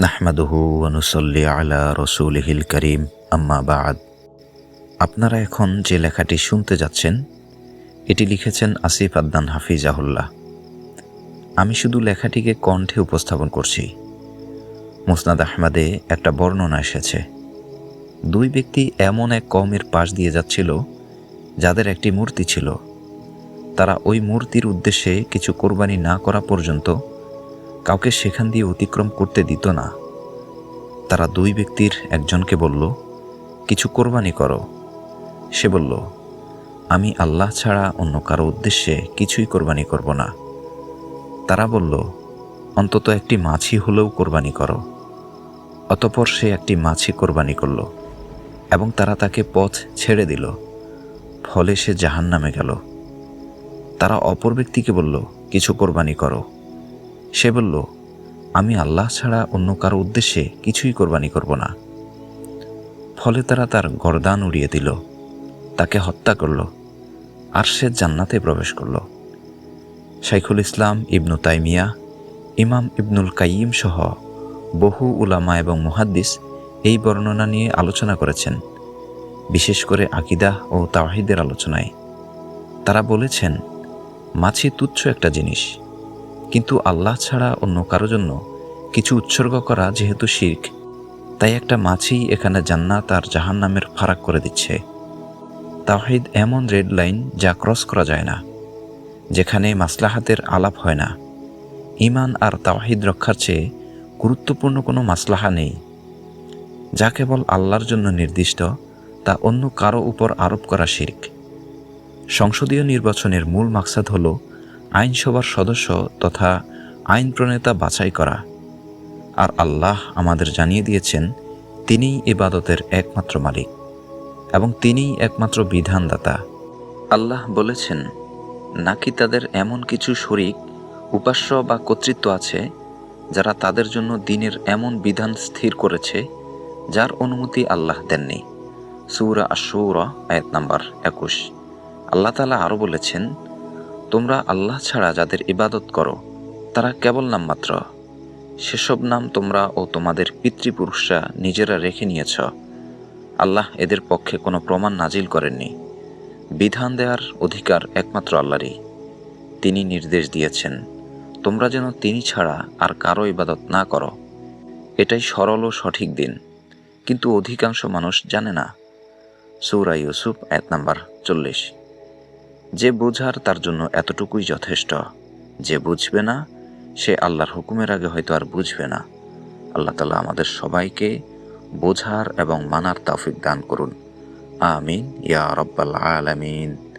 নাহমাদুহু ওয়া নুসাল্লি আলা রাসূলিহিল কারীম, আম্মা বা'দ। আপনারা এখন যে লেখাটি শুনতে যাচ্ছেন এটি লিখেছেন আসিফ আদনান হাফিজাহুল্লাহ। আমি শুধু লেখাটিকে কণ্ঠে উপস্থাপন করছি। মুসনাদ আহমদে একটা বর্ণনা এসেছে, দুই ব্যক্তি এমন এক কওমের পাশ দিয়ে যাচ্ছিল যাদের একটি মূর্তি ছিল। তারা ওই মূর্তির উদ্দেশ্যে কিছু কোরবানি না করা পর্যন্ত কাউকে সেখান দিয়ে অতিক্রম করতে দিত না। তারা দুই ব্যক্তির একজনকে বলল, কিছু কোরবানি করো। সে বলল, আমি আল্লাহ ছাড়া অন্য কারো উদ্দেশ্যে কিছুই কোরবানি করব না। তারা বলল, অন্তত একটি মাছি হলেও কোরবানি করো। অতঃপর সে একটি মাছি কোরবানি করল এবং তারা তাকে পথ ছেড়ে দিল, ফলে সে জাহান্নামে গেল। তারা অপর ব্যক্তিকে বলল, কিছু কোরবানি করো। সে বলল, আমি আল্লাহ ছাড়া অন্য কারো উদ্দেশ্যে কিছুই কোরবানি করব না। ফলে তারা তার গর্দান উড়িয়ে দিল, তাকে হত্যা করল, আর সে জান্নাতে প্রবেশ করল। শাইখুল ইসলাম ইবনু তাইমিয়া, ইমাম ইবনুল কাইয়িম সহ বহু উলামা এবং মুহাদ্দিস এই বর্ণনা নিয়ে আলোচনা করেছেন, বিশেষ করে আকীদাহ ও তাওহীদের আলোচনায়। তারা বলেছেন, মাছি তুচ্ছ একটা জিনিস, কিন্তু আল্লাহ ছাড়া অন্য কারো জন্য কিছু উৎসর্গ করা যেহেতু শিরক, তাই একটা মাছি এখানে জান্নাত আর জাহান্নামের ফারাক করে দিচ্ছে। তাওহীদ এমন রেড লাইন যা ক্রস করা যায় না, যেখানে মাসলাহাতের আলাপ হয় না। ঈমান আর তাওহীদ রক্ষার চেয়ে গুরুত্বপূর্ণ কোনো মাসলাহা নেই। যা কেবল আল্লাহর জন্য নির্দিষ্ট, তা অন্য কারো উপর আরোপ করা শিরক। সংসদীয় নির্বাচনের মূল মাকসাদ হল আইনসভার সদস্য তথা আইন প্রণেতা বাছাই করা। আর আল্লাহ আমাদের জানিয়ে দিয়েছেন, তিনিই ইবাদতের একমাত্র মালিক এবং তিনিই একমাত্র বিধানদাতা। আল্লাহ বলেছেন, নাকি তাদের এমন কিছু শরীক, উপাস্য বা কর্তৃত্ব আছে যারা তাদের জন্য দ্বীনের এমন বিধান স্থির করেছে যার অনুমতি আল্লাহ দেননি। সূরা আশ-শুরা আয়াত নাম্বার 21। আল্লাহ তাআলা আরও বলেছেন, তোমরা আল্লাহ ছাড়া যাদের ইবাদত করো তারা কেবল নামমাত্র। সেসব নাম তোমরা ও তোমাদের পিতৃপুরুষরা নিজেরা রেখে নিয়েছ। আল্লাহ এদের পক্ষে কোনো প্রমাণ নাজিল করেননি। বিধান দেওয়ার অধিকার একমাত্র আল্লাহরই। তিনি নির্দেশ দিয়েছেন, তোমরা যেন তিনি ছাড়া আর কারো ইবাদত না করো। এটাই সরল ও সঠিক দিন, কিন্তু অধিকাংশ মানুষ জানে না। সূরা ইউসুফ আয়াত নাম্বার 40। যে বোঝার তার জন্য এতটুকুই যথেষ্ট। যে বুঝবে না সে আল্লাহর হুকুমের আগে হয়তো আর বুঝবে না। আল্লাহ তাআলা আমাদের সবাইকে বোঝার এবং মানার তৌফিক দান করুন। আমিন ইয়া রাব্বাল আলামিন।